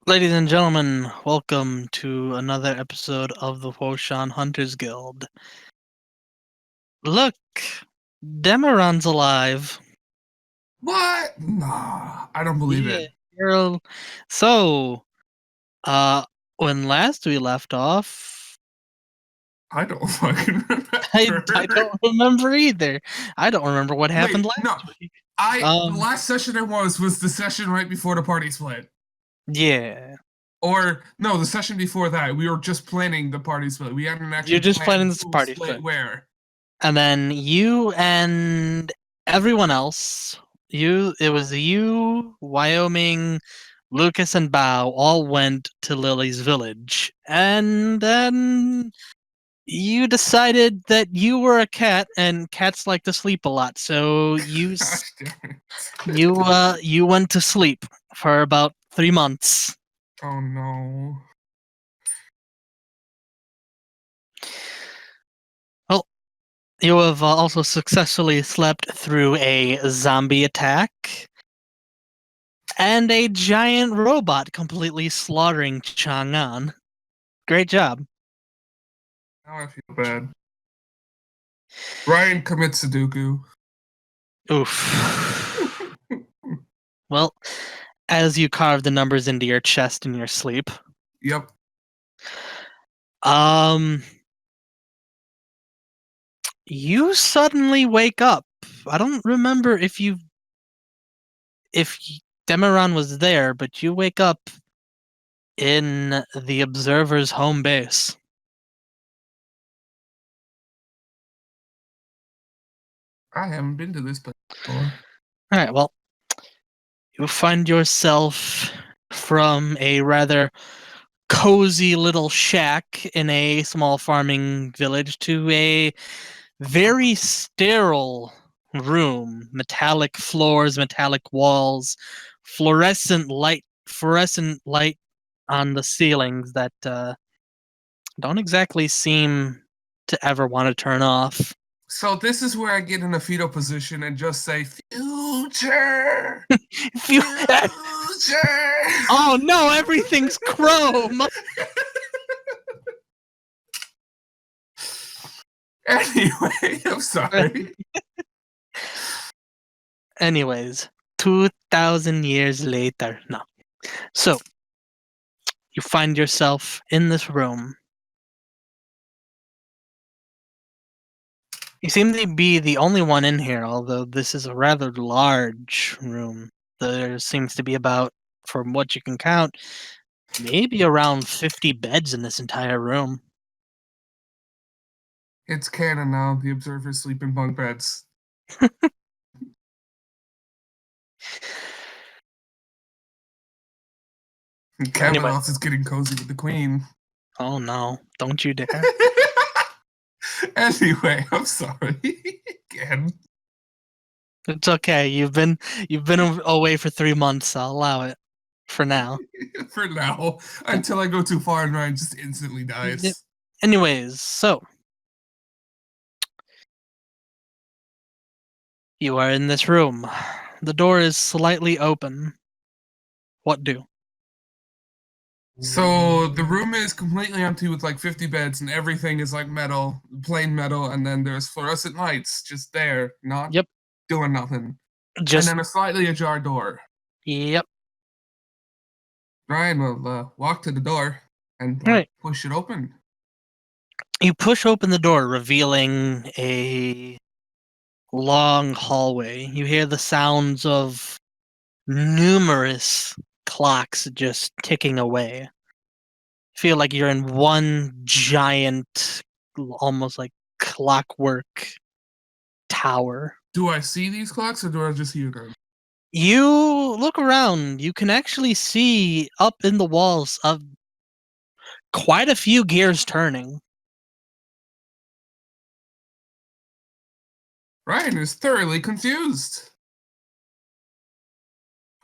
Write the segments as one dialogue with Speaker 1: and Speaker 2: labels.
Speaker 1: Ladies and gentlemen, welcome to another episode of the Huoshan Hunters Guild. Look, Demeron's alive.
Speaker 2: What? Nah, I don't believe it.
Speaker 1: Yeah. Girl. So, uh, when last we left off,
Speaker 2: I don't fucking
Speaker 1: I
Speaker 2: remember.
Speaker 1: don't remember either. I don't remember what happened
Speaker 2: Wait, no.
Speaker 1: last week.
Speaker 2: The
Speaker 1: Um,
Speaker 2: last session it was the session right before the party split.
Speaker 1: yeah.
Speaker 2: Or no, the session before that. We were just planning the party split. We hadn't
Speaker 1: You're
Speaker 2: actually
Speaker 1: just planning
Speaker 2: planned
Speaker 1: this
Speaker 2: who
Speaker 1: party
Speaker 2: split
Speaker 1: fit.
Speaker 2: where.
Speaker 1: And then you and everyone else, it was you, Wyoming, Lucas, and Bao all went to Lily's village. And then you decided that you were a cat and cats like to sleep a lot. So
Speaker 2: Gosh damn it.
Speaker 1: you went to sleep for about 3 months.
Speaker 2: Oh no.
Speaker 1: Well, you have also successfully slept through a zombie attack and a giant robot completely slaughtering Chang'an. Great job.
Speaker 2: Now I feel bad. Ryan commits Sudoku.
Speaker 1: Oof. Well, as you carve the numbers into your chest in your sleep,
Speaker 2: Yep.
Speaker 1: um, you suddenly wake up. I don't remember if Demeron was there, but you wake up in the Observer's home base.
Speaker 2: I haven't been to this place before.
Speaker 1: All right, well, you find yourself from a rather cozy little shack in a small farming village to a very sterile room. Metallic floors, metallic walls, fluorescent light on the ceilings that don't exactly seem to ever want to turn off.
Speaker 2: So this is where I get in a fetal position and just say future.
Speaker 1: If you,
Speaker 2: Future.
Speaker 1: oh no, everything's chrome.
Speaker 2: Anyway, I'm sorry.
Speaker 1: Anyways, 2,000 years later. No. So, you find yourself in this room. You seem to be the only one in here, although this is a rather large room. There seems to be about, from what you can count, maybe around 50 beds in this entire room.
Speaker 2: It's canon now. The observers sleep in bunk beds. And
Speaker 1: Anyway,
Speaker 2: Kavanaugh is getting cozy with the queen.
Speaker 1: oh no, don't you dare.
Speaker 2: Anyway, I'm sorry. Again.
Speaker 1: It's okay. You've been away for 3 months. I'll allow it for now.
Speaker 2: For now. Until I go too far and Ryan just instantly
Speaker 1: Yep.
Speaker 2: dies.
Speaker 1: Anyways, so you are in this room. The door is slightly open. What do?
Speaker 2: So the room is completely empty with like 50 beds and everything is like metal, plain metal, and then there's fluorescent lights just there, not
Speaker 1: Yep.
Speaker 2: doing nothing. And
Speaker 1: Just
Speaker 2: then a slightly ajar door.
Speaker 1: yep.
Speaker 2: Ryan will walk to the door and
Speaker 1: All right.
Speaker 2: push it open.
Speaker 1: You push open the door, revealing a long hallway. You hear the sounds of numerous clocks just ticking away. Feel like you're in one giant, almost like clockwork tower.
Speaker 2: Do I see these clocks or do I just hear them?
Speaker 1: You look around, you can actually see up in the walls of quite a few gears turning.
Speaker 2: Ryan is thoroughly confused.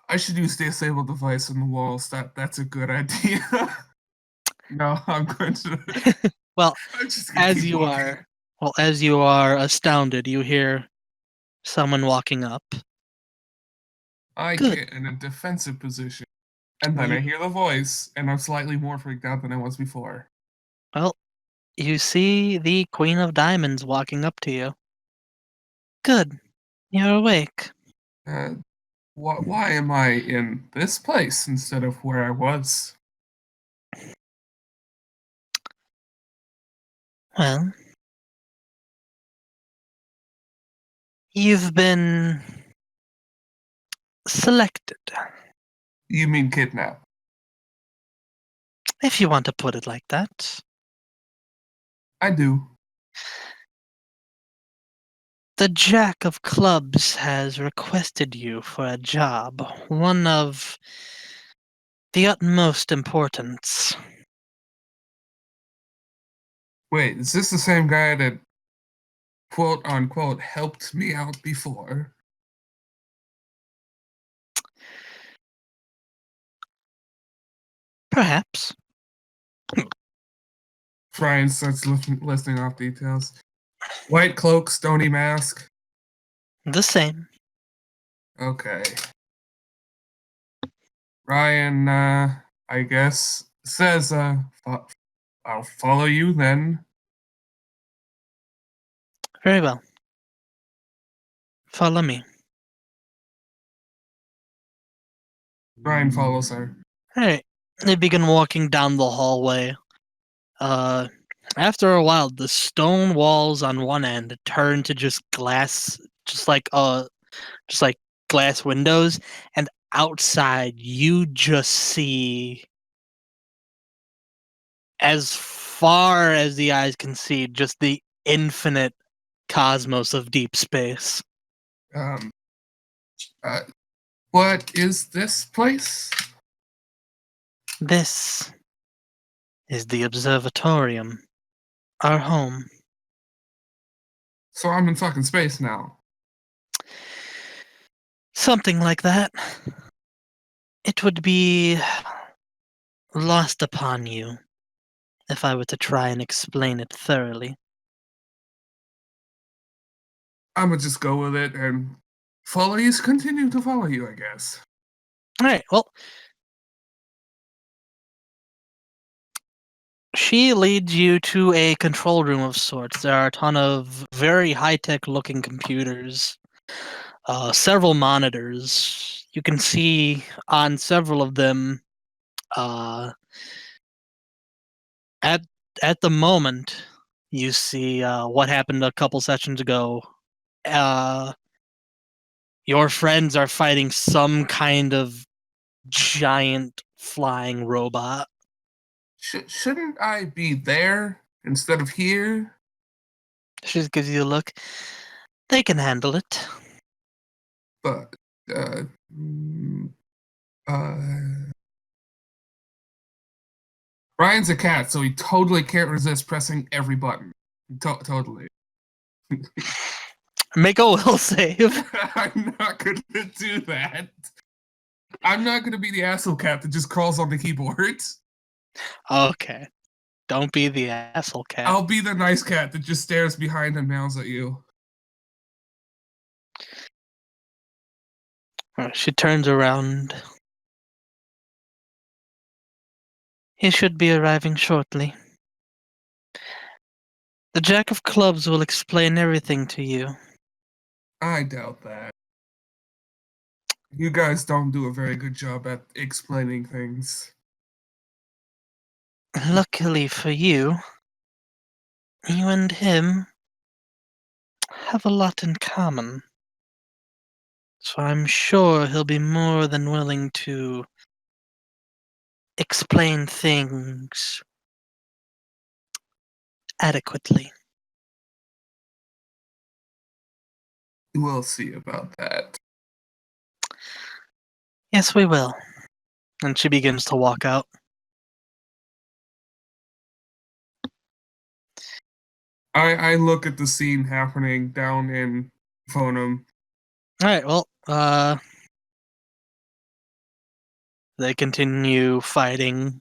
Speaker 2: I should use the disable device on the walls. That's a good idea. No, I'm going to.
Speaker 1: Well,
Speaker 2: I'm just gonna
Speaker 1: as
Speaker 2: keep
Speaker 1: you
Speaker 2: walking.
Speaker 1: are, as you are astounded, you hear someone walking up.
Speaker 2: I
Speaker 1: Good.
Speaker 2: get in a defensive position. And
Speaker 1: Well,
Speaker 2: then
Speaker 1: you,
Speaker 2: I hear the voice, and I'm slightly more freaked out than I was before.
Speaker 1: well, you see the Queen of Diamonds walking up to you. Good. You're awake.
Speaker 2: Uh, why am I in this place instead of where I was?
Speaker 1: Well, you've been selected,
Speaker 2: You mean kidnap?
Speaker 1: if you want to put it like that.
Speaker 2: I do.
Speaker 1: The Jack of Clubs has requested you for a job, one of the utmost importance.
Speaker 2: Wait, is this the same guy that quote unquote helped me out before?
Speaker 1: Perhaps.
Speaker 2: Brian starts listing off details. White cloak, stony mask.
Speaker 1: The same.
Speaker 2: Okay. Ryan, I guess, says, I'll follow you then.
Speaker 1: Very well. Follow me.
Speaker 2: Ryan follows her.
Speaker 1: Alright. They begin walking down the hallway. Uh, After a while, the stone walls on one end turn to just glass, just like glass windows, and outside you just see, as far as the eyes can see, just the infinite cosmos of deep space.
Speaker 2: Um, uh, what is this place?
Speaker 1: This is the observatorium, our home.
Speaker 2: So I'm in fucking space now.
Speaker 1: Something like that. It would be lost upon you if I were to try and explain it thoroughly.
Speaker 2: I'm gonna just go with it and follow you, continue to follow you, I guess.
Speaker 1: Alright, well, she leads you to a control room of sorts. There are a ton of very high tech looking computers, several monitors. You can see on several of them, uh, at at the moment, you see what happened a couple sessions ago. Uh, your friends are fighting some kind of giant flying robot.
Speaker 2: Shouldn't I be there instead of here?
Speaker 1: She just gives you a look. They can handle it.
Speaker 2: But, uh, mm, uh, Ryan's a cat, so he totally can't resist pressing every button. Totally.
Speaker 1: Make a will save.
Speaker 2: I'm not gonna do that. I'm not gonna be the asshole cat that just crawls on the keyboard.
Speaker 1: Okay. Don't be the asshole cat.
Speaker 2: I'll be the nice cat that just stares behind and meows at you.
Speaker 1: She turns around. He should be arriving shortly. The Jack of Clubs will explain everything to you.
Speaker 2: I doubt that. You guys don't do a very good job at explaining things.
Speaker 1: Luckily for you, you and him have a lot in common. So I'm sure he'll be more than willing to explain things adequately.
Speaker 2: We'll see about that.
Speaker 1: Yes, we will. And she begins to walk out.
Speaker 2: I look at the scene happening down in Phonum.
Speaker 1: Alright, well, they continue fighting.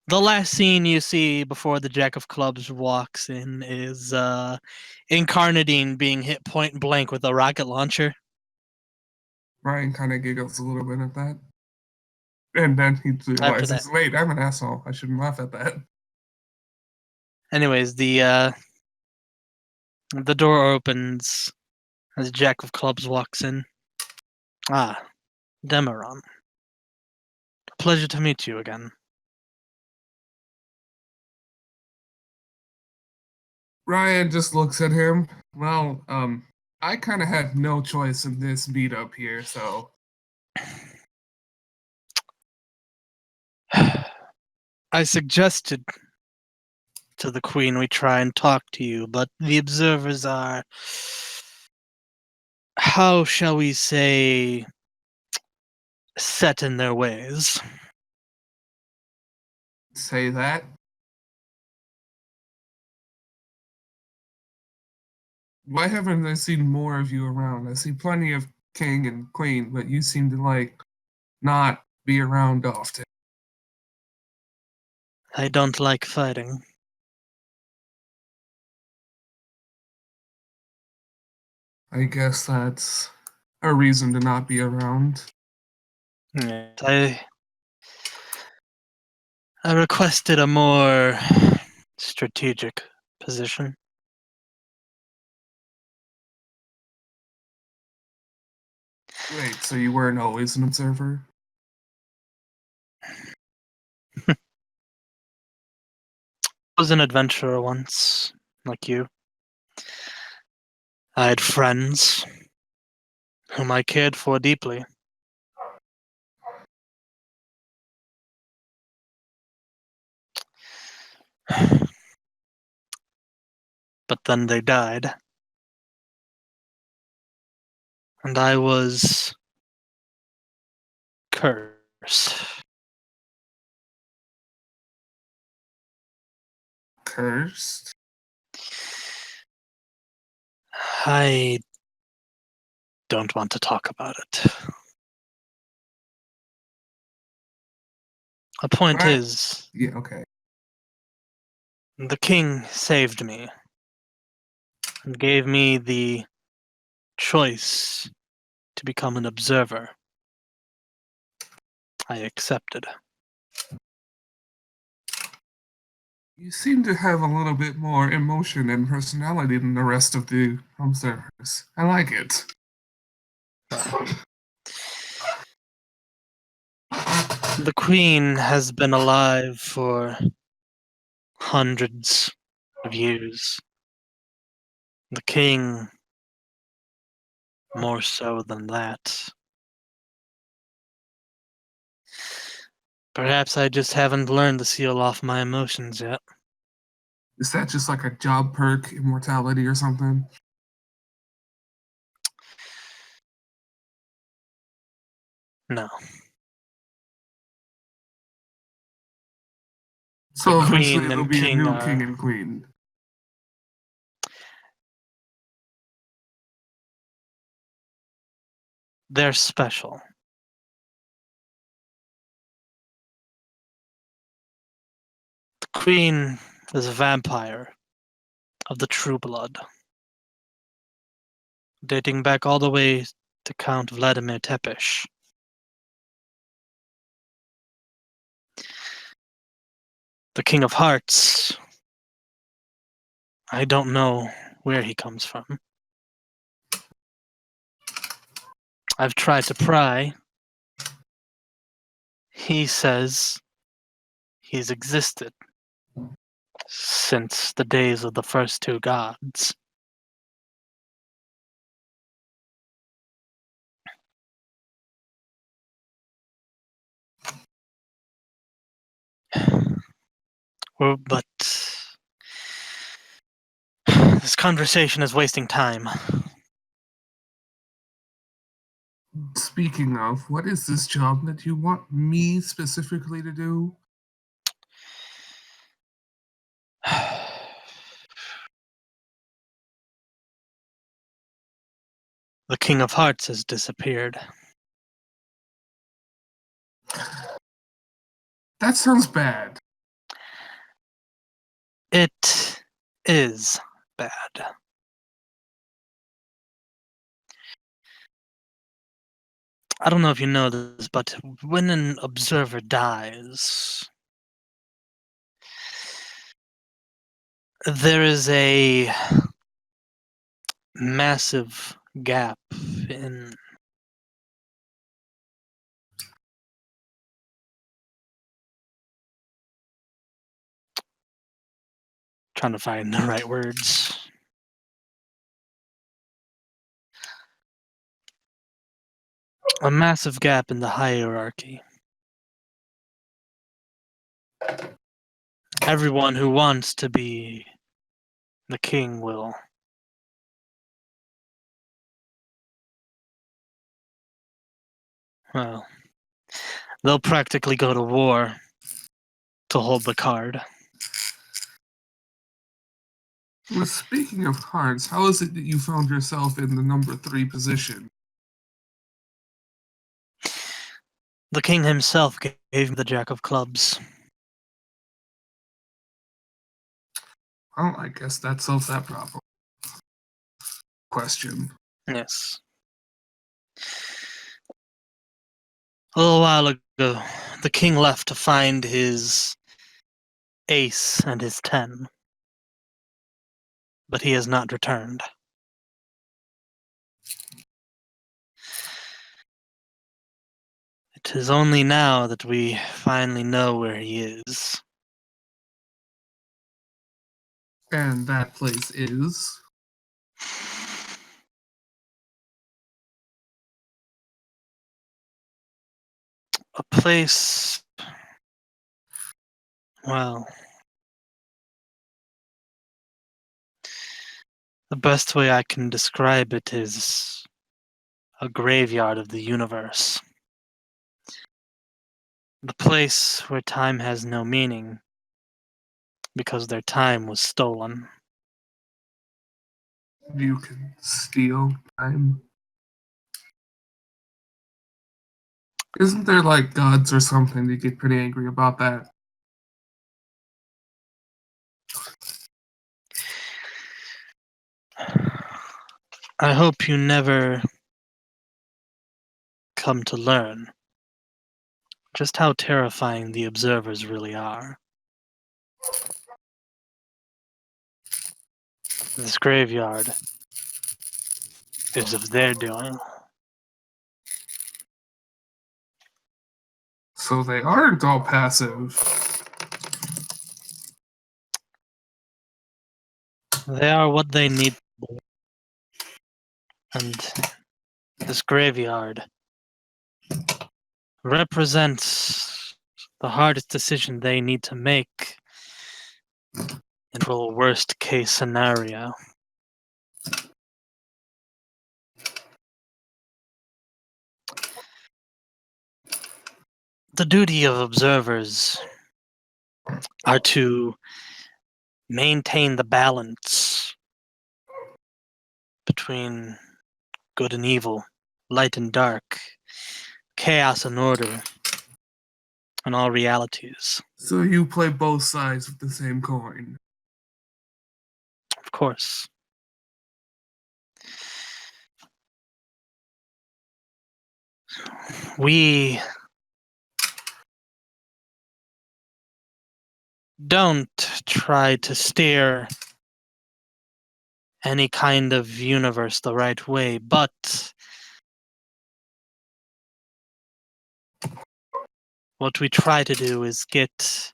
Speaker 1: The last scene you see before the Jack of Clubs walks in is Incarnadine being hit point blank with a rocket launcher.
Speaker 2: Ryan kind of giggles a little bit at that. And then he
Speaker 1: After that.
Speaker 2: realizes, wait, I'm an asshole. I shouldn't laugh at that.
Speaker 1: Anyways, the door opens as Jack of Clubs walks in. Ah, Demeron. Pleasure to meet you again.
Speaker 2: Ryan just looks at him. Well, I kind of had no choice in this meetup here, so
Speaker 1: I suggested to the Queen we try and talk to you, but the observers are, how shall we say, set in their ways.
Speaker 2: say that. Why haven't I seen more of you around? I see plenty of king and queen, but you seem to not be around often.
Speaker 1: I don't like fighting.
Speaker 2: I guess that's a reason to not be around.
Speaker 1: Yes, I requested a more strategic position.
Speaker 2: Wait, so you weren't always an observer?
Speaker 1: I was an adventurer once, like you. I had friends whom I cared for deeply. But then they died. And I was cursed.
Speaker 2: Cursed?
Speaker 1: I don't want to talk about it. The point
Speaker 2: Right.
Speaker 1: is,
Speaker 2: Yeah, okay.
Speaker 1: the king saved me and gave me the choice to become an observer. I accepted.
Speaker 2: You seem to have a little bit more emotion and personality than the rest of the observers. I like it.
Speaker 1: The queen has been alive for hundreds of years. The king, more so than that. Perhaps I just haven't learned to seal off my emotions yet.
Speaker 2: Is that just like a job perk, immortality, or something?
Speaker 1: No. The
Speaker 2: So eventually
Speaker 1: queen
Speaker 2: there'll
Speaker 1: and
Speaker 2: be a
Speaker 1: king
Speaker 2: new king
Speaker 1: are,
Speaker 2: and queen.
Speaker 1: they're special. The queen is a vampire of the true blood, dating back all the way to Count Vladimir Tepish. The King of Hearts, I don't know where he comes from. I've tried to pry. He says he's existed since the days of the first two gods. But this conversation is wasting time.
Speaker 2: Speaking of, what is this job that you want me specifically to do?
Speaker 1: The King of Hearts has disappeared.
Speaker 2: That sounds bad.
Speaker 1: It is bad. I don't know if you know this, but when an observer dies, there is a massive gap in trying to find the right words. A massive gap in the hierarchy. Everyone who wants to be the king will, well, they'll practically go to war to hold the card.
Speaker 2: Well, speaking of cards, how is it that you found yourself in the number 3 position?
Speaker 1: The king himself gave me the Jack of Clubs.
Speaker 2: Well, I guess that solves that problem. Question.
Speaker 1: Yes. A little while ago, the king left to find his ace and his 10, but he has not returned. It is only now that we finally know where he is.
Speaker 2: And that place is.
Speaker 1: A place, well, the best way I can describe it is a graveyard of the universe. The place where time has no meaning because their time was stolen.
Speaker 2: You can steal time. Isn't there like gods or something that get pretty angry about that?
Speaker 1: I hope you never come to learn just how terrifying the observers really are. This graveyard is of their doing.
Speaker 2: So they aren't all passive.
Speaker 1: They are what they need, and this graveyard represents the hardest decision they need to make in a worst case scenario. The duty of observers are to maintain the balance between good and evil, light and dark, chaos and order, and all realities.
Speaker 2: So you play both sides of the same coin.
Speaker 1: Of course. We don't try to steer any kind of universe the right way, but what we try to do is get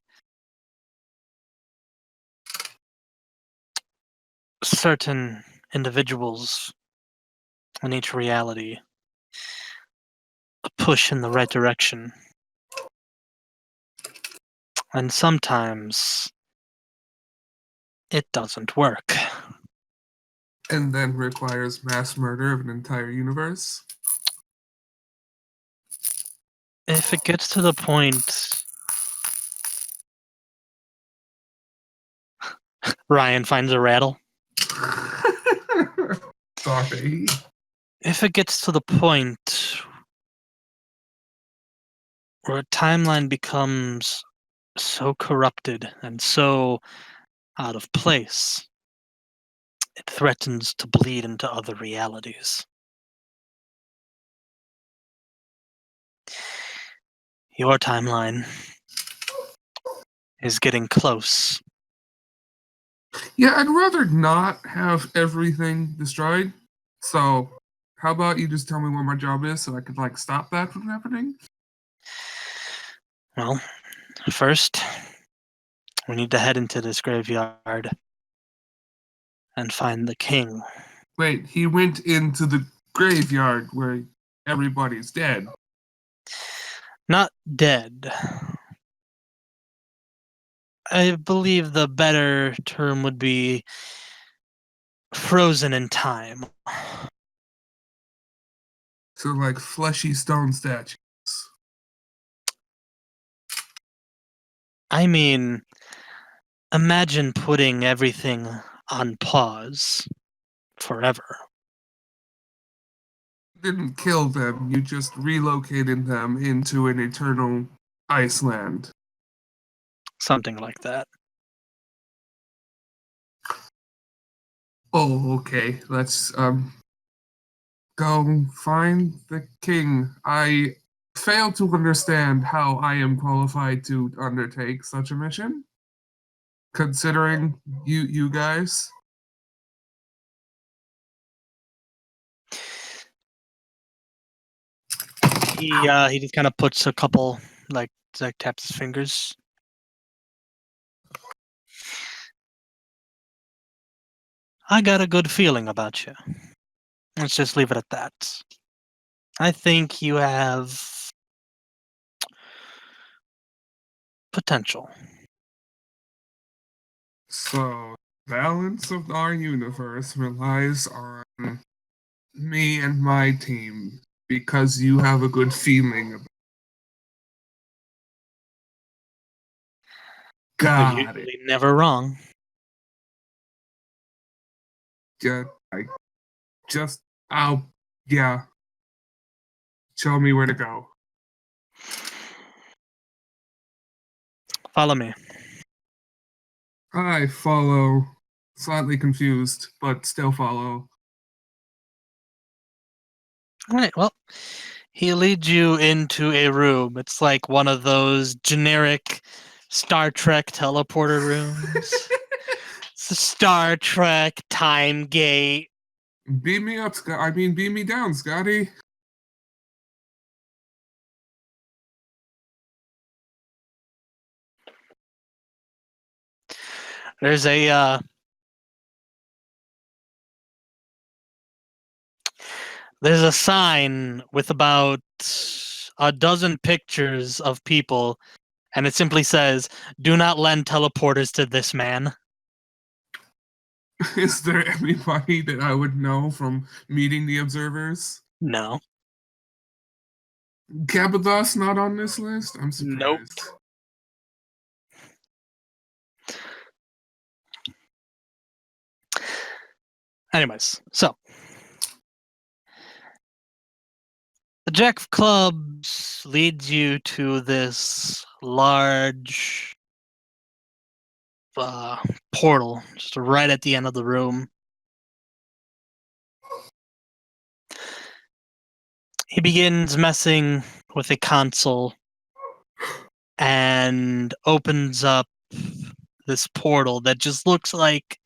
Speaker 1: certain individuals in each reality a push in the right direction. And sometimes it doesn't work.
Speaker 2: And then requires mass murder of an entire universe.
Speaker 1: If it gets to the point Ryan finds a rattle.
Speaker 2: Sorry.
Speaker 1: If it gets to the point where a timeline becomes so corrupted and so out of place, it threatens to bleed into other realities. Your timeline is getting close.
Speaker 2: Yeah, I'd rather not have everything destroyed. So, how about you just tell me what my job is so I could like stop that from happening?
Speaker 1: Well, first, we need to head into this graveyard and find the king.
Speaker 2: Wait, he went into the graveyard where everybody's dead.
Speaker 1: Not dead. I believe the better term would be frozen in time.
Speaker 2: So like fleshy stone statues.
Speaker 1: I mean, imagine putting everything on pause forever.
Speaker 2: Didn't kill them, you just relocated them into an eternal Iceland.
Speaker 1: Something like that.
Speaker 2: Oh, okay. Let's go find the king. I fail to understand how I am qualified to undertake such a mission, considering you guys.
Speaker 1: He just kind of puts a couple like taps his fingers. I got a good feeling about you. Let's just leave it at that. I think you have potential.
Speaker 2: So, balance of our universe relies on me and my team because you have a good feeling about.
Speaker 1: You're
Speaker 2: Got it.
Speaker 1: usually never wrong.
Speaker 2: I just I'll yeah. Show me where to go.
Speaker 1: Follow me.
Speaker 2: I follow, slightly confused, but still follow.
Speaker 1: All right. Well, he leads you into a room. It's like one of those generic Star Trek teleporter rooms. It's a Star Trek time gate.
Speaker 2: Beam me up, Scott. I mean, beam me down, Scotty.
Speaker 1: There's a sign with about a dozen pictures of people, and it simply says, "Do not lend teleporters to this man."
Speaker 2: Is there anybody that I would know from meeting the observers?
Speaker 1: No.
Speaker 2: Gabados not on this list? I'm
Speaker 1: Nope.
Speaker 2: surprised.
Speaker 1: Anyways, so the Jack of Clubs leads you to this large portal, just right at the end of the room. He begins messing with a console and opens up this portal that just looks like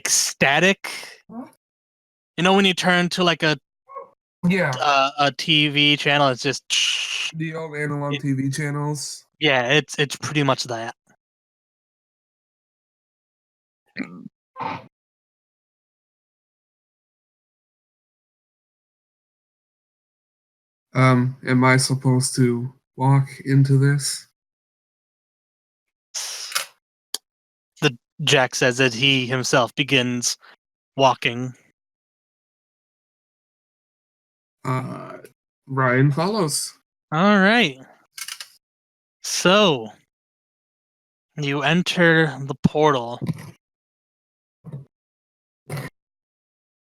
Speaker 1: static. You know when you turn to like
Speaker 2: Yeah,
Speaker 1: a TV channel, it's just
Speaker 2: the old analog
Speaker 1: it,
Speaker 2: TV channels.
Speaker 1: yeah, it's pretty much that.
Speaker 2: Am I supposed to walk into this?
Speaker 1: The Jack says that he himself begins walking.
Speaker 2: Uh, Ryan follows.
Speaker 1: All right. So you enter the portal.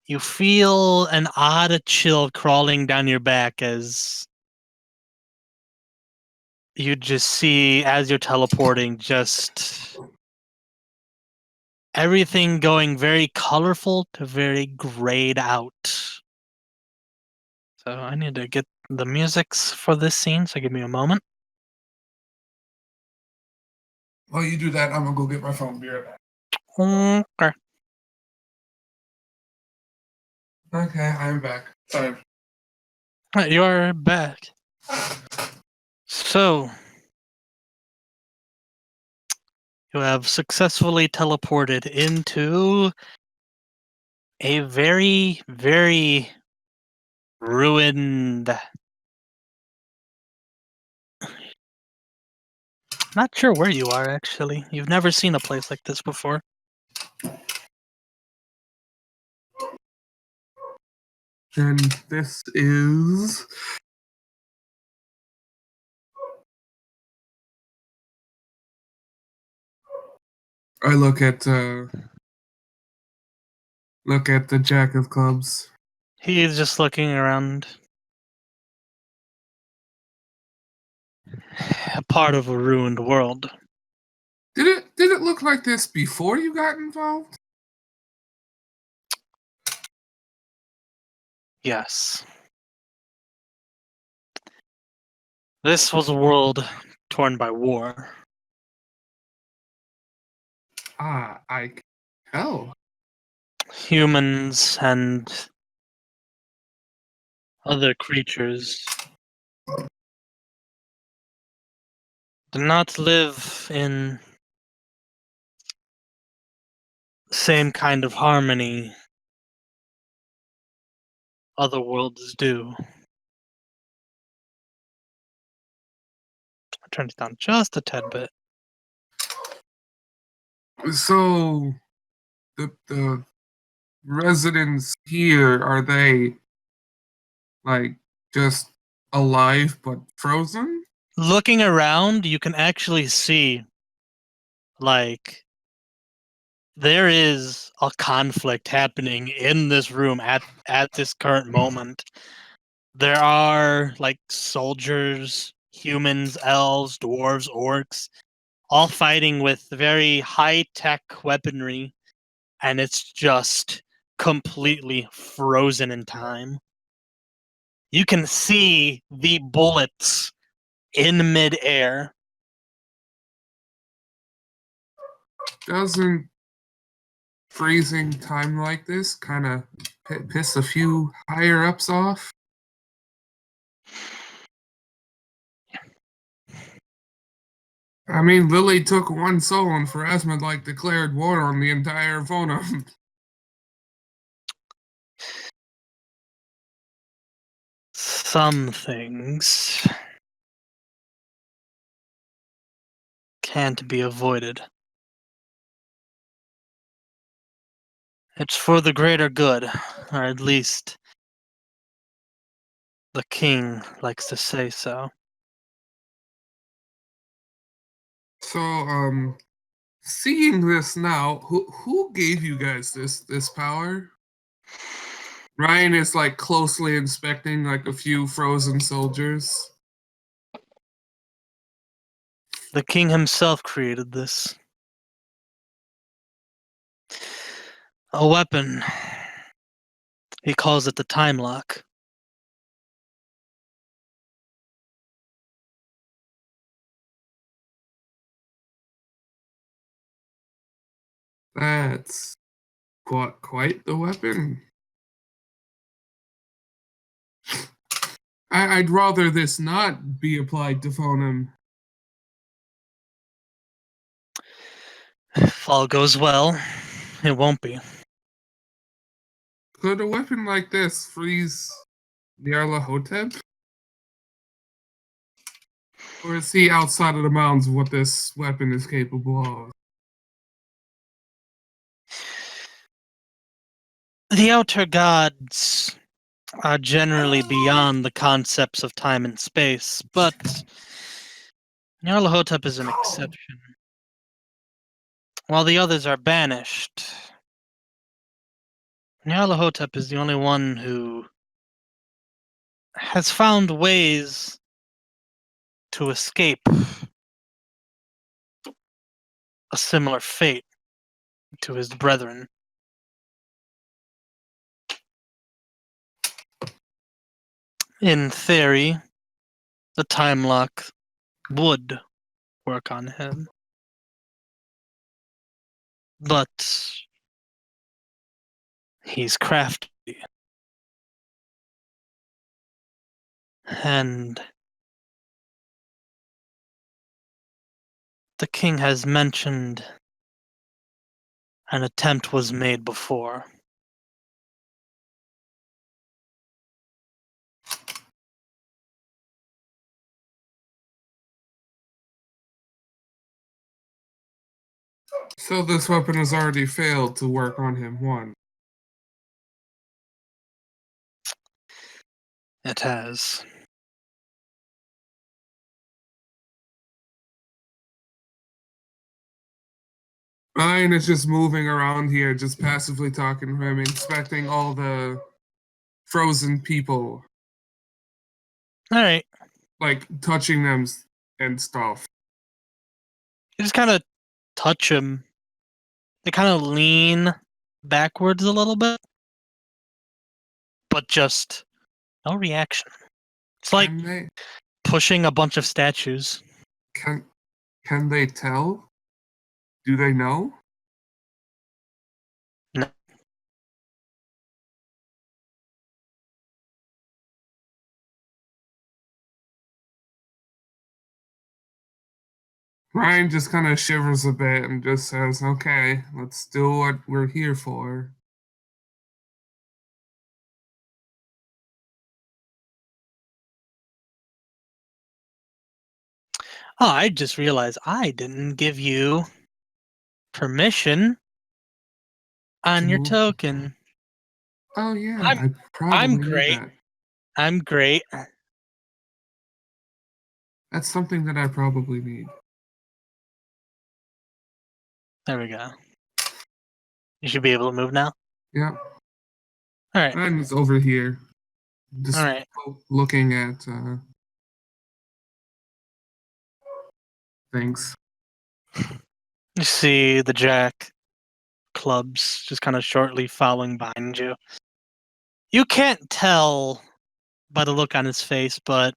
Speaker 1: You feel an odd chill crawling down your back as you just see, as you're teleporting, just everything going very colorful to very grayed out. So I need to get the music's for this scene, so give me a moment.
Speaker 2: While you do that, I'm gonna go get my phone. Be right back.
Speaker 1: Okay.
Speaker 2: Okay, I'm back. Sorry.
Speaker 1: You're back. So, you have successfully teleported into a very, very ruined. Not sure where you are, actually. You've never seen a place like this before.
Speaker 2: And this is. I look at the Jack of Clubs.
Speaker 1: He's just looking around. A part of a ruined world.
Speaker 2: Did it look like this before you got involved?
Speaker 1: Yes. This was a world torn by war.
Speaker 2: I can tell.
Speaker 1: Humans and other creatures do not live in the same kind of harmony other worlds do. I'll turn it down just a tad bit.
Speaker 2: So the residents here, are they like just alive but frozen?
Speaker 1: Looking around, you can actually see, like, there is a conflict happening in this room at this current moment. There are like soldiers, humans, elves, dwarves, orcs, all fighting with very high-tech weaponry, and it's just completely frozen in time. You can see the bullets in midair.
Speaker 2: Doesn't freezing time like this kind of piss a few higher ups off? I mean, Lily took one soul and Pharasma like declared war on the entire Vonum.
Speaker 1: Some things can't be avoided. It's for the greater good, or at least the king likes to say so.
Speaker 2: So, seeing this now, who gave you guys this power? Ryan is like closely inspecting like a few frozen soldiers.
Speaker 1: The king himself created this. A weapon. He calls it the time lock.
Speaker 2: That's quite the weapon. I'd rather this not be applied to Phonum.
Speaker 1: If all goes well, it won't be.
Speaker 2: Could a weapon like this freeze Nyarlathotep? Or is he outside of the bounds of what this weapon is capable of?
Speaker 1: The outer gods are generally beyond the concepts of time and space, but Nyarlathotep is an exception. While the others are banished, Nyarlathotep is the only one who has found ways to escape a similar fate to his brethren. In theory, the time lock would work on him. But he's crafty. And the king has mentioned an attempt was made before.
Speaker 2: So this weapon has already failed to work on him. One.
Speaker 1: It has.
Speaker 2: Ryan is just moving around here, just passively talking to him, inspecting all the frozen people,
Speaker 1: Alright.
Speaker 2: like touching them and stuff.
Speaker 1: You just kind of touch him. They kind of lean backwards a little bit, but just no reaction. It's like
Speaker 2: Can they
Speaker 1: pushing a bunch of statues.
Speaker 2: can can they tell? Do they know?
Speaker 1: No.
Speaker 2: Ryan just kind of shivers a bit and just says, "Okay, let's do what we're here for."
Speaker 1: Oh, I just realized I didn't give you permission
Speaker 2: To
Speaker 1: on your
Speaker 2: move.
Speaker 1: token.
Speaker 2: Oh yeah,
Speaker 1: I'm
Speaker 2: I
Speaker 1: I'm
Speaker 2: probably need
Speaker 1: great.
Speaker 2: that.
Speaker 1: I'm great.
Speaker 2: That's something that I probably need.
Speaker 1: There we go. You should be able to move now.
Speaker 2: Yeah,
Speaker 1: Alright.
Speaker 2: Ryan's over here, just
Speaker 1: Alright.
Speaker 2: looking at things.
Speaker 1: You see the jack clubs just kind of shortly following behind you. You can't tell by the look on his face, but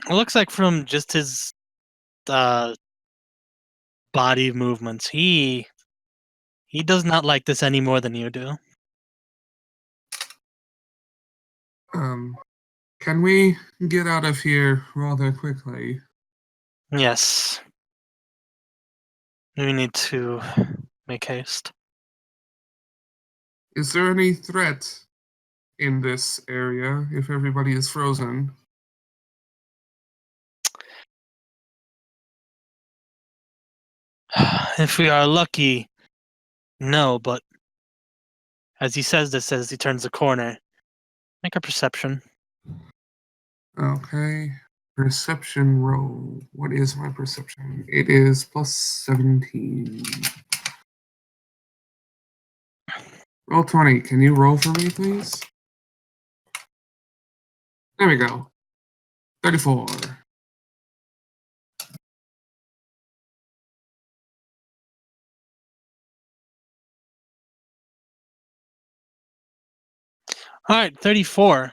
Speaker 1: it looks like from just his uh, body movements, he does not like this any more than you do.
Speaker 2: Um, can we get out of here rather quickly?
Speaker 1: Yes, we need to make haste.
Speaker 2: Is there any threat in this area if everybody is frozen?
Speaker 1: If we are lucky, no, but as he says this, as he turns the corner, make a perception.
Speaker 2: Okay. Perception roll. What is my perception? It is plus 17. Roll 20. Can you roll for me, please? There we go. 34.
Speaker 1: All right, 34.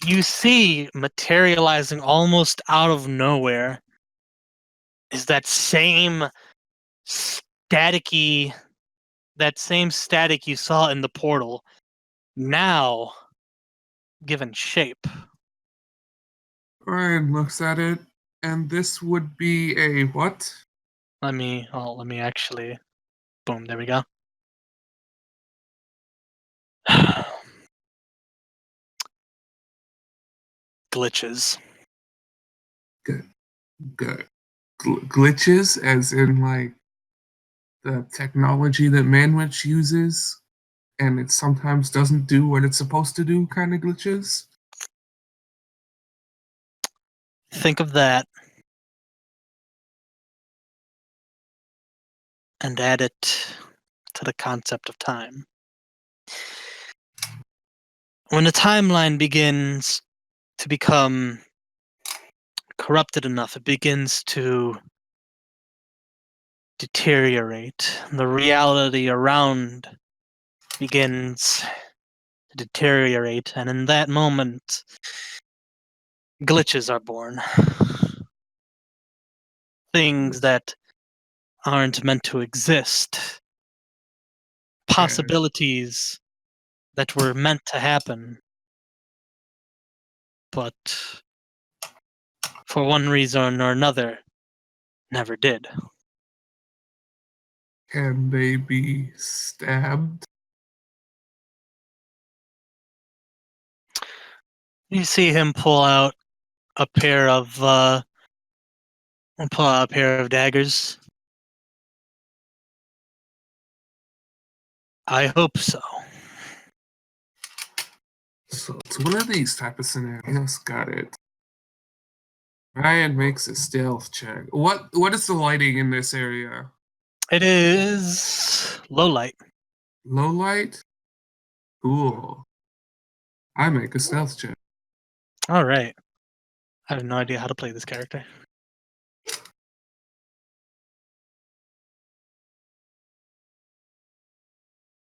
Speaker 1: You see materializing almost out of nowhere is staticky, that same static you saw in the portal, now given shape.
Speaker 2: Ryan looks at it, and this would be a what?
Speaker 1: Let me actually, boom, there we go. Glitches.
Speaker 2: Good. Good. Glitches, as in like the technology that Manwich uses, and it sometimes doesn't do what it's supposed to do, kind of glitches.
Speaker 1: Think of that and add it to the concept of time. When the timeline begins to become corrupted enough, it begins to deteriorate. The reality around begins deteriorate, and in that moment, glitches are born. Things that aren't meant to exist.
Speaker 2: Okay.
Speaker 1: Possibilities that were meant to happen, but for one reason or another, never did.
Speaker 2: Can they be stabbed?
Speaker 1: You see him a pair of uh, pull out a pair of daggers. I hope so.
Speaker 2: So it's one of these type of scenarios. Got it. Ryan makes a stealth check. What is the lighting in this area?
Speaker 1: It is low light.
Speaker 2: Low light? Cool. I make a stealth check.
Speaker 1: All right. I have no idea how to play this character.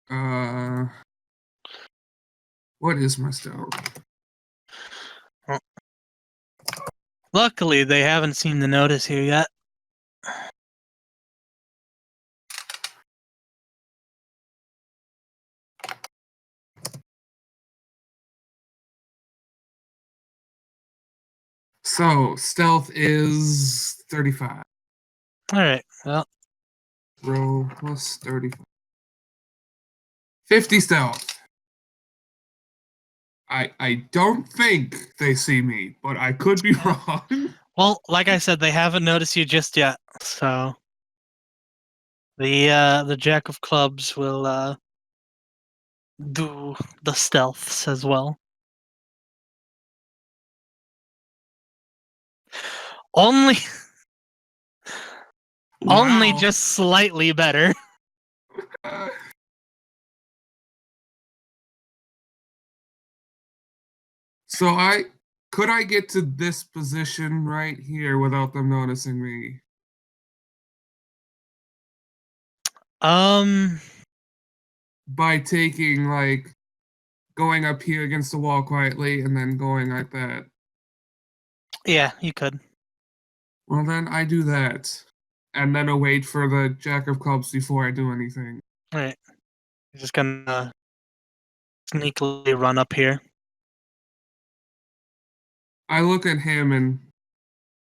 Speaker 2: Uh what is my stealth?
Speaker 1: Well, luckily, they haven't seen the notice here yet.
Speaker 2: So stealth is 35.
Speaker 1: All right. Well,
Speaker 2: Roll plus 35. 50 stealth. I don't think they see me, but I could be
Speaker 1: yeah.
Speaker 2: wrong.
Speaker 1: Well, like I said, they haven't noticed you just yet. So the Jack of Clubs will do the stealths as well. Only only
Speaker 2: Wow.
Speaker 1: just slightly better.
Speaker 2: Uh, so I get to this position right here without them noticing me?
Speaker 1: Um,
Speaker 2: By taking like going up here against the wall quietly and then going like that.
Speaker 1: yeah, you could.
Speaker 2: Well, then I do that. And then I wait for the Jack of Clubs before I do anything.
Speaker 1: All right. You're just gonna sneakily run up here.
Speaker 2: I look at him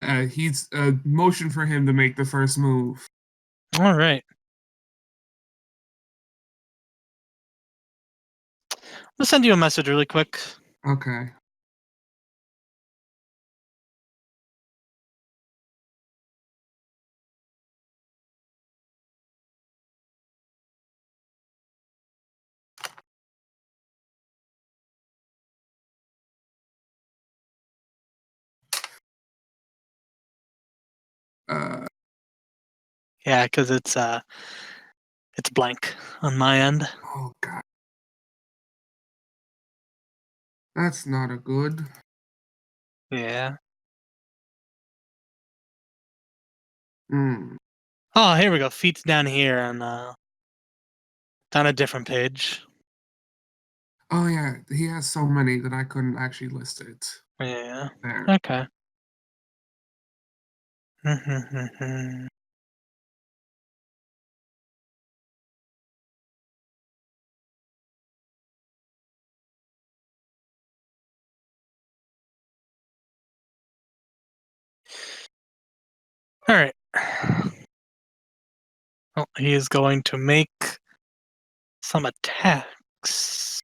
Speaker 2: and he's a motion for him to make the first move.
Speaker 1: All right. I'll send you a message really quick.
Speaker 2: Okay. Uh,
Speaker 1: Yeah, because it's blank on my end.
Speaker 2: oh God, that's not a good.
Speaker 1: Yeah.
Speaker 2: Hmm.
Speaker 1: Oh, here we go. Feet's down here on down a different page.
Speaker 2: Oh yeah, he has so many that I couldn't actually list it.
Speaker 1: Yeah.
Speaker 2: There.
Speaker 1: Okay. All right. Well, he is going to make some attacks.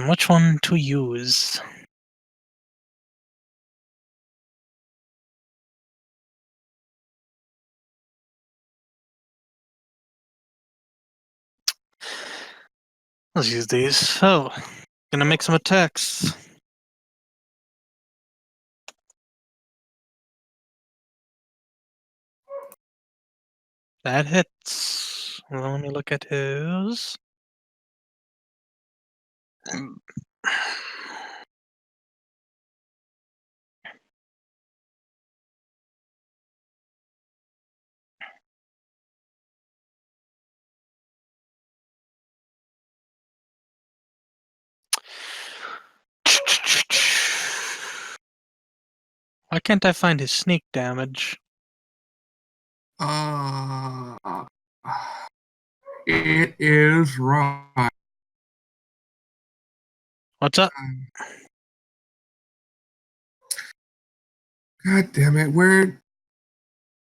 Speaker 1: Which one to use? Let's use these. Oh, gonna make some attacks. That hits. Well, let me look at his. Why can't I find his sneak damage?
Speaker 2: Uh, it is right.
Speaker 1: What's up?
Speaker 2: God damn it! Where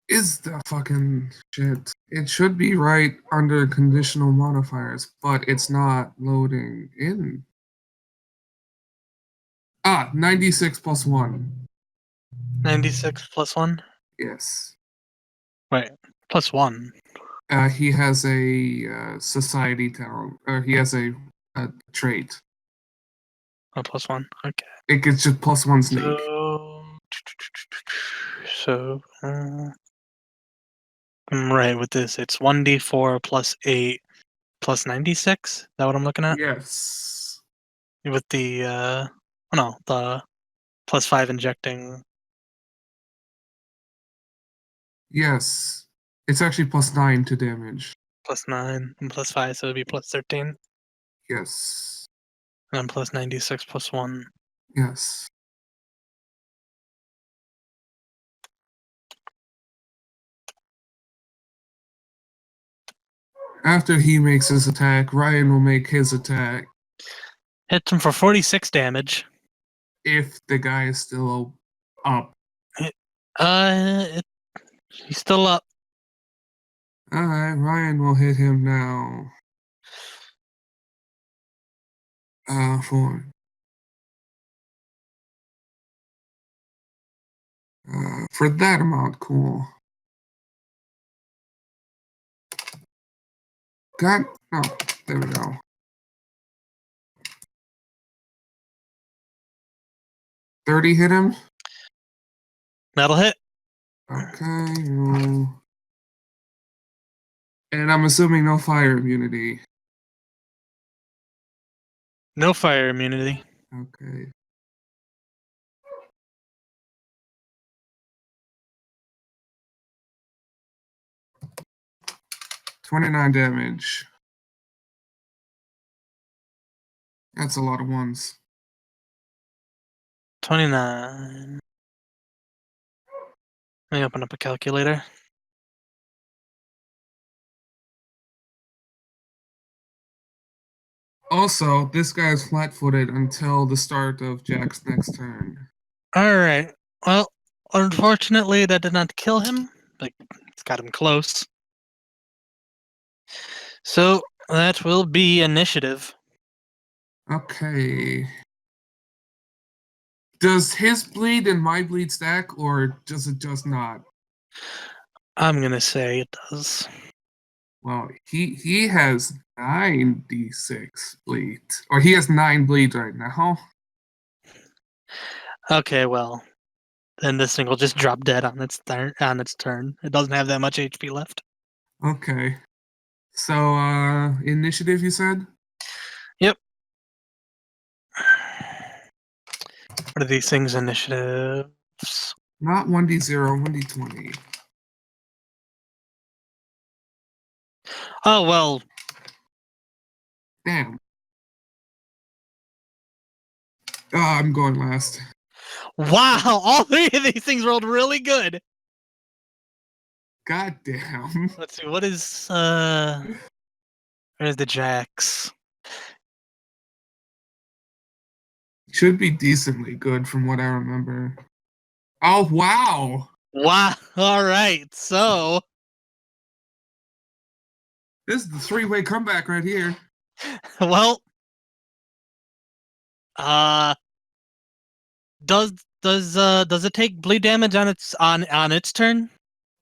Speaker 2: is the fucking shit? It should be right under conditional modifiers, but it's not loading in. 96 plus 1.
Speaker 1: 96 plus 1?
Speaker 2: Yes.
Speaker 1: Wait, plus 1.
Speaker 2: He has a society talent, or he has a trait.
Speaker 1: Oh, plus 1. Okay.
Speaker 2: It gets just plus 1 sneak.
Speaker 1: So. So. I'm right with this. It's 1d4 plus 8 plus 96. Is that what I'm looking at?
Speaker 2: Yes.
Speaker 1: With the. Oh no, the plus 5 injecting.
Speaker 2: Yes. It's actually plus 9 to damage.
Speaker 1: Plus 9 and plus 5, so it'd be plus 13.
Speaker 2: Yes.
Speaker 1: And then plus 96 plus 1.
Speaker 2: Yes. After he makes his attack, Ryan will make his attack
Speaker 1: Hits him for 46 damage.
Speaker 2: if the guy is still up.
Speaker 1: It, it, he's still up.
Speaker 2: Alright, Ryan will hit him now. 4. For that amount, cool. God, oh, there we go. $30 hit him.
Speaker 1: That'll hit.
Speaker 2: Okay, roll. And I'm assuming no fire immunity.
Speaker 1: No fire immunity.
Speaker 2: Okay. $29 damage. That's a lot of ones.
Speaker 1: 29. Let me open up a calculator.
Speaker 2: Also, this guy is flat-footed until the start of Jack's next turn.
Speaker 1: Alright. Well, unfortunately, that did not kill him. Like, it's got him close. So, that will be initiative.
Speaker 2: Okay. Does his bleed and my bleed stack, or does it just not?
Speaker 1: I'm gonna say it does.
Speaker 2: Well, he has 96 bleed, or he has 9 bleed right now.
Speaker 1: Okay, well, then this thing will just drop dead on its turn. It doesn't have that much HP left.
Speaker 2: Okay. So, initiative, you said?
Speaker 1: Yep. What are these things? Initiatives.
Speaker 2: Not 1d0, 1d20.
Speaker 1: Oh well.
Speaker 2: Damn. I'm going last.
Speaker 1: Wow! All three of these things rolled really good.
Speaker 2: God damn.
Speaker 1: Let's see. What is Where's the jacks?
Speaker 2: Should be decently good from what I remember. Oh, wow.
Speaker 1: Wow. All right. So,
Speaker 2: This is the 3-way comeback right here.
Speaker 1: well, uh, does it take bleed damage on its turn?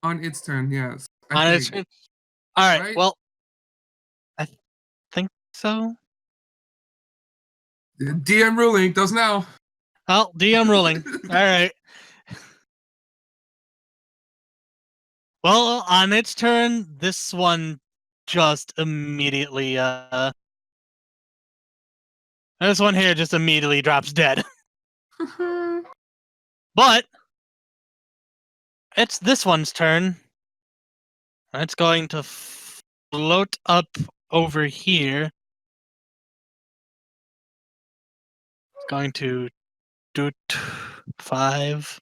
Speaker 2: On its turn, yes. I
Speaker 1: On its
Speaker 2: think.
Speaker 1: turn. All right.
Speaker 2: Right?
Speaker 1: Well, I think so.
Speaker 2: DM ruling does now.
Speaker 1: Well, DM ruling. All right. Well, on its turn, this one just immediately this one here just immediately drops dead. But it's this one's turn. It's going to float up over here. It's going to do 5.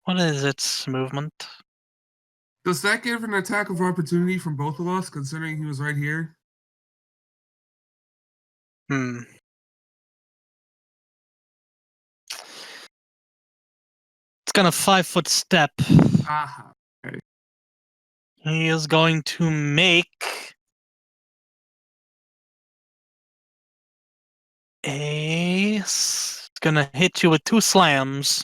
Speaker 1: What is its movement?
Speaker 2: Does that give an attack of opportunity from both of us, considering he was right here?
Speaker 1: Hmm. It's gonna 5-foot step.
Speaker 2: Aha. Okay.
Speaker 1: He is going to make it's gonna hit you with 2 slams.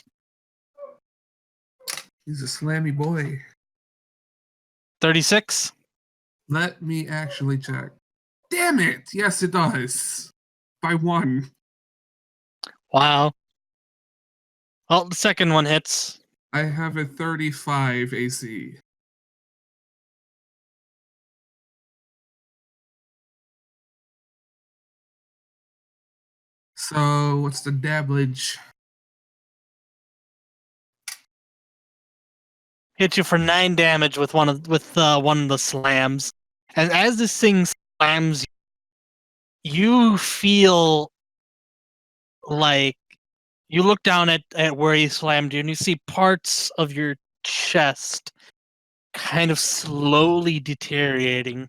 Speaker 2: He's a slammy boy.
Speaker 1: 36.
Speaker 2: Let me actually check. Damn it! Yes, it does. By 1.
Speaker 1: Wow. Well, the second one hits.
Speaker 2: I have a 35 AC. So, what's the damage?
Speaker 1: Hit you for 9 damage with one of the slams. And as this thing slams, you feel like you look down at where he slammed you, and you see parts of your chest kind of slowly deteriorating,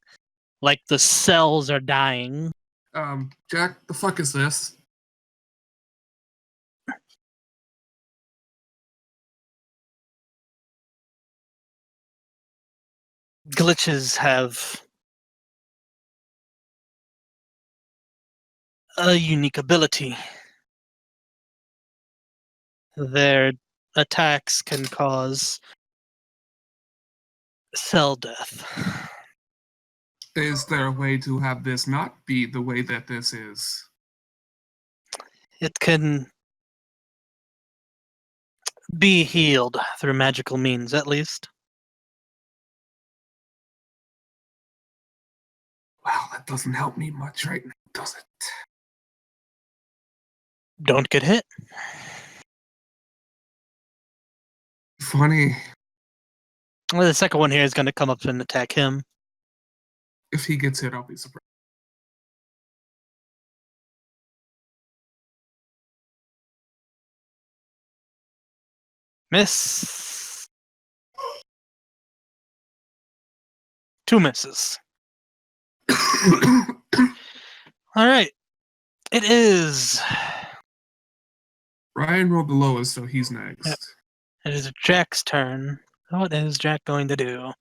Speaker 1: like the cells are dying.
Speaker 2: Jack, the fuck is this?
Speaker 1: Glitches have a unique ability. Their attacks can cause cell death.
Speaker 2: Is there a way to have this not be the way that this is?
Speaker 1: It can be healed through magical means, at least.
Speaker 2: Wow, that doesn't help me much right now, does it?
Speaker 1: Don't get hit.
Speaker 2: Funny.
Speaker 1: Well, the second one here is going to come up and attack him.
Speaker 2: If he gets hit, I'll be surprised.
Speaker 1: Miss. 2 misses. All right. It is.
Speaker 2: Ryan rolled the lowest, so he's
Speaker 1: Yep.
Speaker 2: next.
Speaker 1: It is Jack's turn. What is Jack going to do?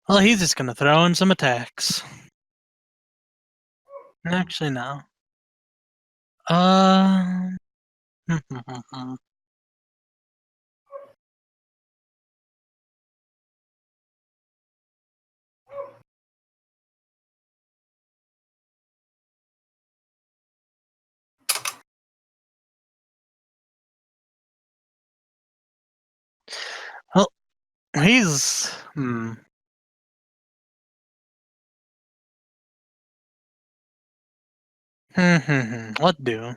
Speaker 1: Well, he's just going to throw in some attacks. Actually, no. Um. Well, he's. What do?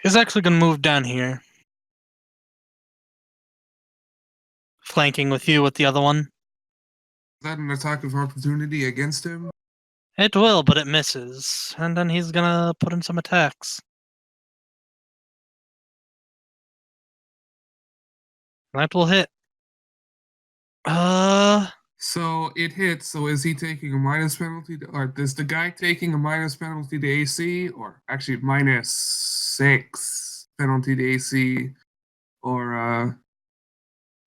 Speaker 1: He's actually going to move down here, flanking with you with the other one.
Speaker 2: Is that an attack of opportunity against him?
Speaker 1: It will, but it misses. And then he's going to put in some attacks. That will hit.
Speaker 2: So it hits. So is he taking a minus penalty, or is the guy taking a minus penalty to AC, or actually -6 penalty to AC, or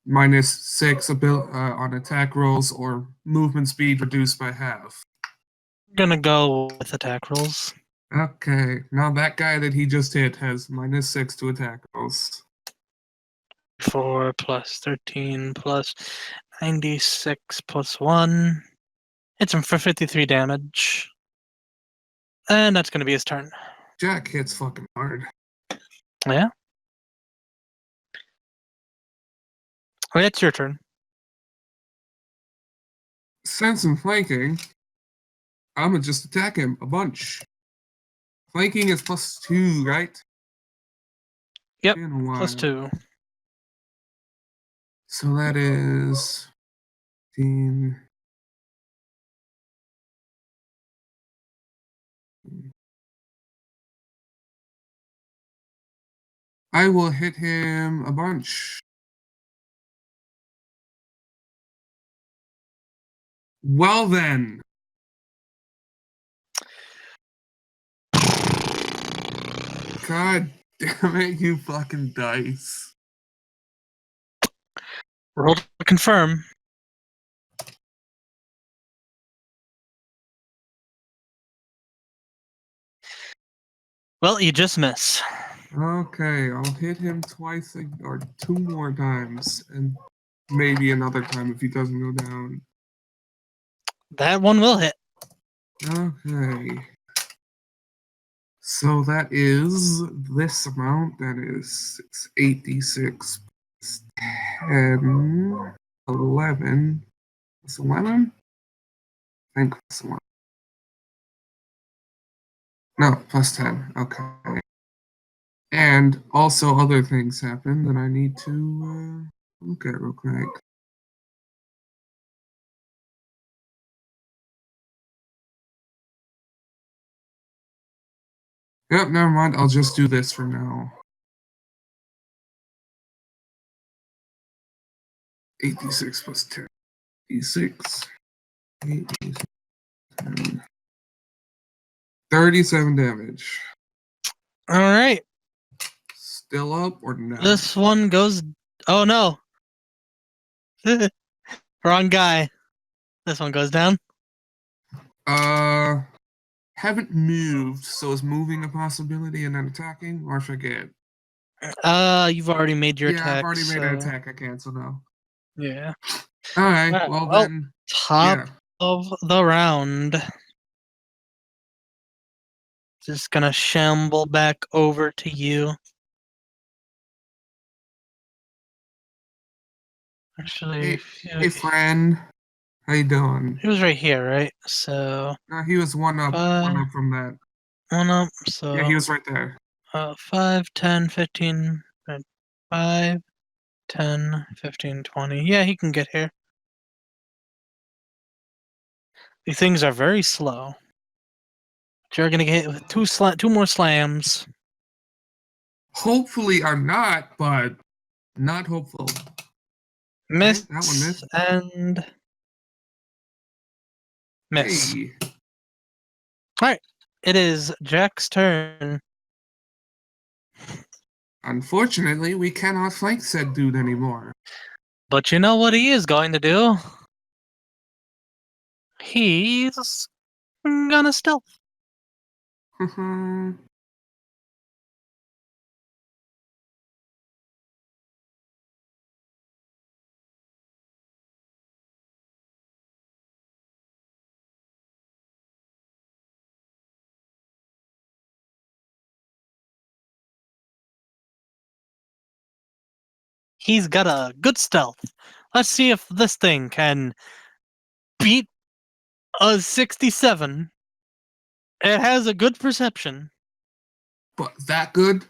Speaker 2: -6 on attack rolls, or movement speed reduced by half?
Speaker 1: Gonna go with attack rolls.
Speaker 2: Okay, now that guy that he just hit has -6 to attack rolls.
Speaker 1: 4 plus 13 plus 96 plus 1. Hits him for 53 damage. And that's gonna be his turn.
Speaker 2: Jack hits fucking hard.
Speaker 1: Yeah? Oh, it's your turn.
Speaker 2: Since I'm flanking, I'm gonna just attack him a bunch. Flanking is +2, right?
Speaker 1: Yep,
Speaker 2: Been a while.
Speaker 1: +2.
Speaker 2: So that is 15. I will hit him a bunch. Well then. God damn it, you fucking dice.
Speaker 1: Roll to confirm. Well, you just miss.
Speaker 2: Okay, I'll hit him twice or 2 more times, and maybe another time if he doesn't go down.
Speaker 1: That one will hit.
Speaker 2: Okay. So that is this amount. That is 8d6 plus 10, 11. Plus 11? I think plus 11. No, plus 10. Okay. And also other things happen that I need to look at real quick. Yep, never mind. I'll just do this for now. 8d6 plus 10. D6. 8d6. 10. 37 damage.
Speaker 1: All right.
Speaker 2: Still up or no?
Speaker 1: This one goes. Oh no. Wrong guy. This one goes down.
Speaker 2: Haven't moved, so is moving a possibility and then attacking, or I forget?
Speaker 1: You've already made your
Speaker 2: Yeah, I've
Speaker 1: attack,
Speaker 2: already made an
Speaker 1: so
Speaker 2: attack. I cancel now.
Speaker 1: yeah.
Speaker 2: Alright,
Speaker 1: Alright,
Speaker 2: well
Speaker 1: well,
Speaker 2: then,
Speaker 1: top
Speaker 2: yeah.
Speaker 1: of the round. Just gonna shamble back over to you. Actually,
Speaker 2: Hey, hey friend. How you doing?
Speaker 1: he was right here, right? So
Speaker 2: No, he was one up
Speaker 1: five,
Speaker 2: from that.
Speaker 1: one up.
Speaker 2: Yeah,
Speaker 1: So
Speaker 2: he was right there.
Speaker 1: 5, 10, 15, 5, 10, 15, 20. Yeah, he can get here. These things are very slow. You're gonna get hit with two more slams.
Speaker 2: Hopefully I'm not, but not hopeful. Okay,
Speaker 1: Miss
Speaker 2: that one missed.
Speaker 1: and miss.
Speaker 2: Hey.
Speaker 1: Alright. It is Jack's turn.
Speaker 2: Unfortunately, we cannot flank said dude anymore.
Speaker 1: But you know what he is going to do? He's gonna stealth. He's got a good stealth. Let's see if this thing can beat a 67. It has a good perception.
Speaker 2: But that good?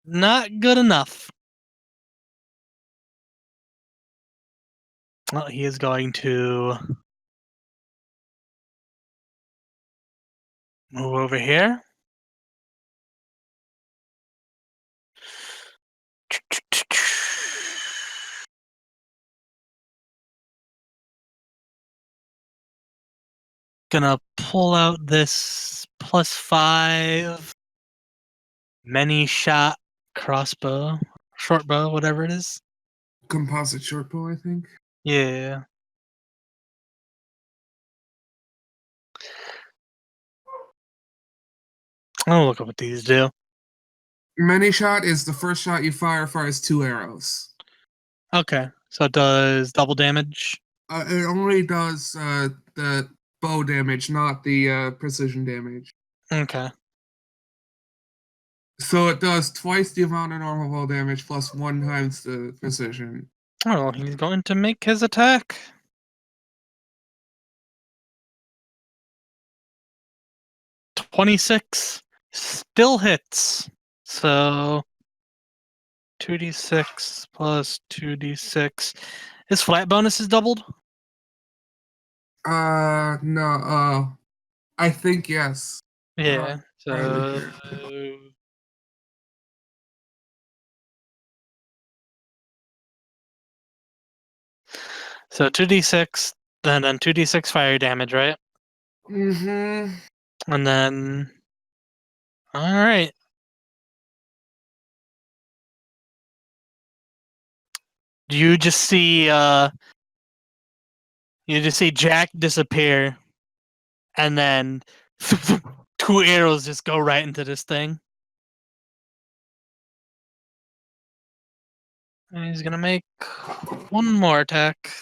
Speaker 1: Not good enough. Well, he is going to move over here. Gonna pull out this +5 many shot crossbow, short bow, whatever it is.
Speaker 2: Composite short bow, I think.
Speaker 1: Yeah. I'll look up what these do.
Speaker 2: Many shot is the first shot you fires 2 arrows.
Speaker 1: Okay, so it does double damage.
Speaker 2: It only does the bow damage, not the precision damage.
Speaker 1: Okay.
Speaker 2: So it does twice the amount of normal bow damage plus 1 times the precision.
Speaker 1: Oh, he's going to make his attack. $26 still hits. So 2d6 plus 2d6. His flat bonus is doubled?
Speaker 2: No, I think yes.
Speaker 1: Yeah.
Speaker 2: Entirely
Speaker 1: So
Speaker 2: sure.
Speaker 1: 2d6, then 2d6 fire damage, right?
Speaker 2: Mm-hmm.
Speaker 1: And then all right. You just see Jack disappear and then 2 arrows just go right into this thing. And he's gonna make one more attack.